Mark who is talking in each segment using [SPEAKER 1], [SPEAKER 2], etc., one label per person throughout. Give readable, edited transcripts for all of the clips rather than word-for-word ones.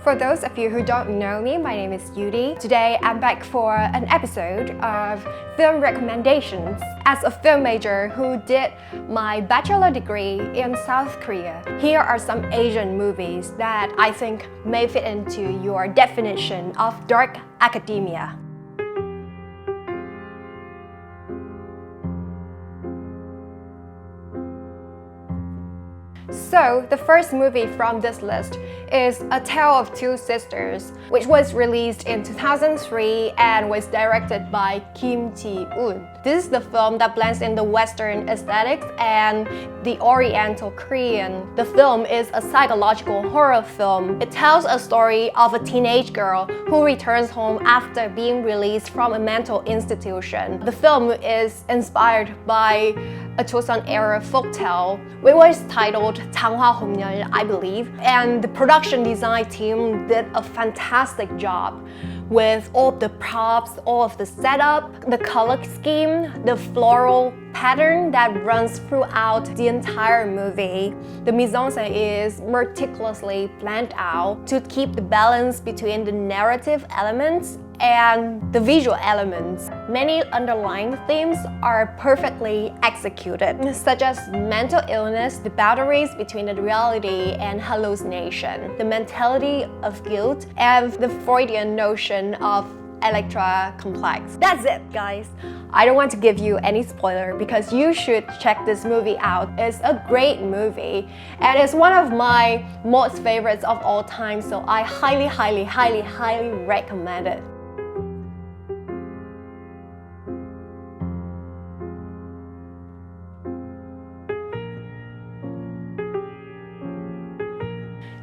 [SPEAKER 1] For those of you who don't know me, my name is Yuri. Today I'm back for an episode of film recommendations. As a film major who did my bachelor degree in South Korea, here are some Asian movies that I think may fit into your definition of dark academia. So, the first movie from this list is A Tale of Two Sisters, which was released in 2003 and was directed by Kim Ji-woon. This is the film that blends in the Western aesthetics and the Oriental Korean. The film is a psychological horror film. It tells a story of a teenage girl who returns home after being released from a mental institution. The film is inspired by a Joseon-era folktale, which was titled 장화 홍렬, I believe. And the production design team did a fantastic job with all of the props, all of the setup, the color scheme, the floral pattern that runs throughout the entire movie. The mise-en-scène is meticulously planned out to keep the balance between the narrative elements and the visual elements. Many underlying themes are perfectly executed, such as mental illness, the boundaries between the reality and hallucination, the mentality of guilt, and the Freudian notion of Electra complex. That's it, guys. I don't want to give you any spoiler because you should check this movie out. It's a great movie and it's one of my most favorites of all time, so I highly recommend it.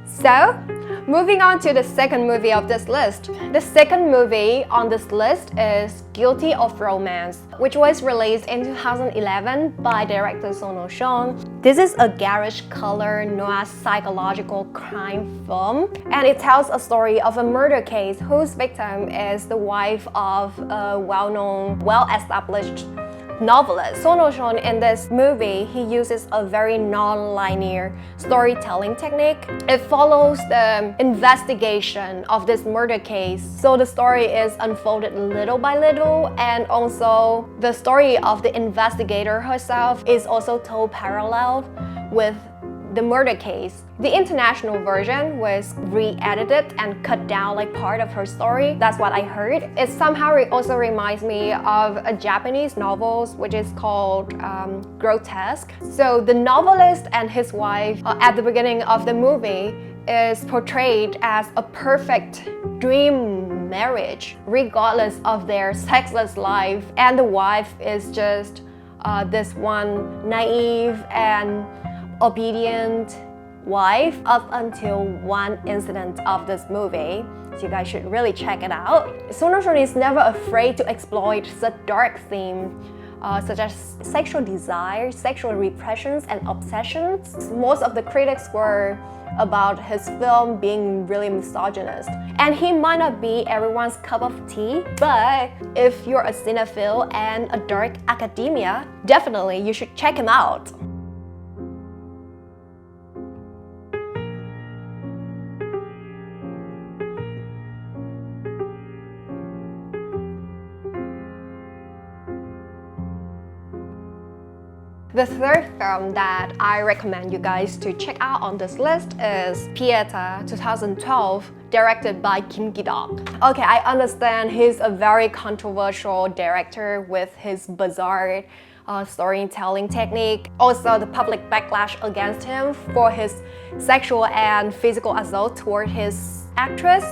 [SPEAKER 1] So, moving on to the second movie of this list. The second movie on this list is Guilty of Romance, which was released in 2011 by director Son Ho-seon. This is a garish color noir psychological crime film, and it tells a story of a murder case whose victim is the wife of a well-known, well-established novelist. Son Ho-seon in this movie, he uses a very non-linear storytelling technique. It follows the investigation of this murder case. So the story is unfolded little by little, and also the story of the investigator herself is also told parallel with the murder case. The international version was re-edited and cut down like part of her story. That's what I heard. It somehow also reminds me of a Japanese novel which is called Grotesque. So the novelist and his wife at the beginning of the movie is portrayed as a perfect dream marriage regardless of their sexless life, and the wife is just this one naive and obedient wife up until one incident of this movie. So you guys should really check it out. Son Ho-seon is never afraid to exploit such dark themes such as sexual desire, sexual repressions, and obsessions. Most of the critics were about his film being really misogynist. And he might not be everyone's cup of tea, but if you're a cinephile and a dark academia, definitely you should check him out. The third film that I recommend you guys to check out on this list is Pieta 2012, directed by Kim Ki-duk. Okay, I understand he's a very controversial director with his bizarre storytelling technique. Also, the public backlash against him for his sexual and physical assault toward his actress.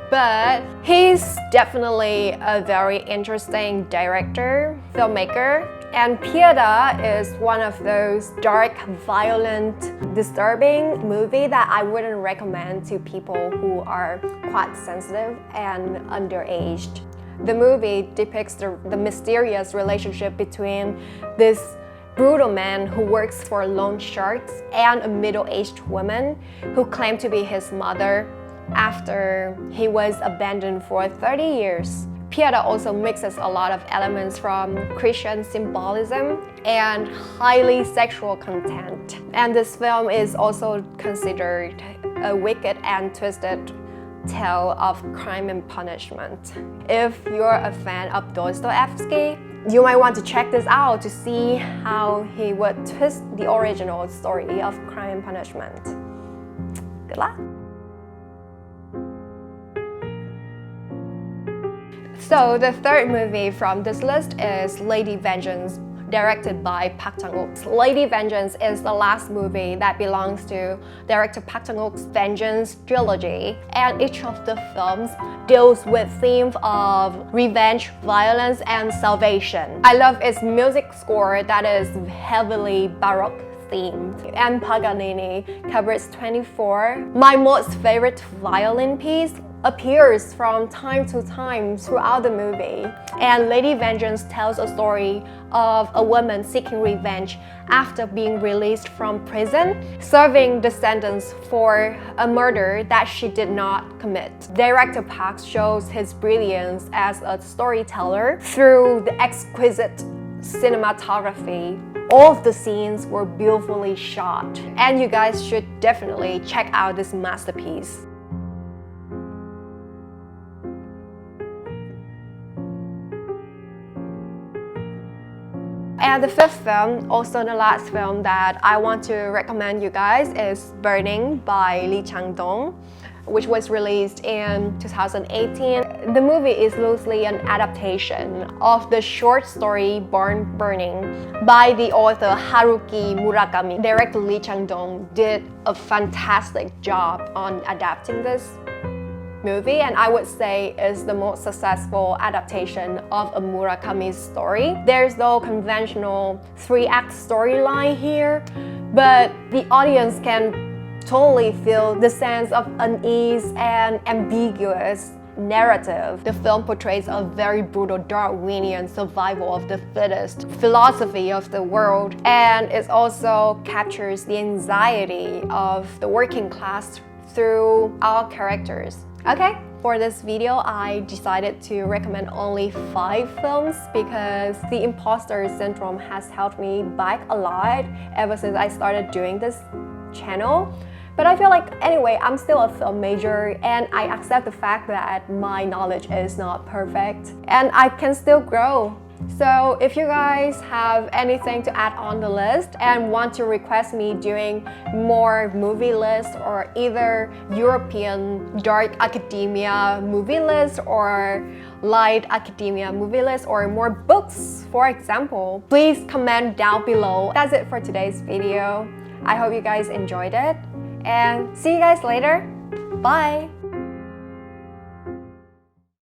[SPEAKER 1] But he's definitely a very interesting director, filmmaker. And Pieta is one of those dark, violent, disturbing movie that I wouldn't recommend to people who are quite sensitive and underaged. The movie depicts the mysterious relationship between this brutal man who works for loan sharks and a middle-aged woman who claimed to be his mother after he was abandoned for 30 years. Pieta also mixes a lot of elements from Christian symbolism and highly sexual content. And this film is also considered a wicked and twisted tale of crime and punishment. If you're a fan of Dostoevsky, you might want to check this out to see how he would twist the original story of crime and punishment. Good luck! So the third movie from this list is Lady Vengeance, directed by Park Chan-wook. Lady Vengeance is the last movie that belongs to director Park Chan-wook's Vengeance trilogy, and each of the films deals with themes of revenge, violence, and salvation. I love its music score that is heavily Baroque themed, and Paganini Cabaret 24. My most favorite violin piece appears from time to time throughout the movie. And Lady Vengeance tells a story of a woman seeking revenge after being released from prison, serving the sentence for a murder that she did not commit. Director Park shows his brilliance as a storyteller through the exquisite cinematography. All of the scenes were beautifully shot, and you guys should definitely check out this masterpiece. And the fifth film, also the last film that I want to recommend you guys, is Burning by Lee Chang-dong, which was released in 2018. The movie is loosely an adaptation of the short story Burning by the author Haruki Murakami. Director Lee Chang-dong did a fantastic job on adapting this movie, and I would say is the most successful adaptation of a Murakami story. There's no conventional 3-act storyline here, but the audience can totally feel the sense of unease and ambiguous narrative. The film portrays a very brutal Darwinian survival of the fittest philosophy of the world, and it also captures the anxiety of the working class through our characters. Okay, for this video, I decided to recommend only 5 films because the imposter syndrome has helped me back a lot ever since I started doing this channel. But I feel like, anyway, I'm still a film major and I accept the fact that my knowledge is not perfect and I can still grow. So if you guys have anything to add on the list and want to request me doing more movie lists, or either European dark academia movie list or light academia movie list, or more books, for example, please comment down below. That's it for today's video. I hope you guys enjoyed it and see you guys later. Bye!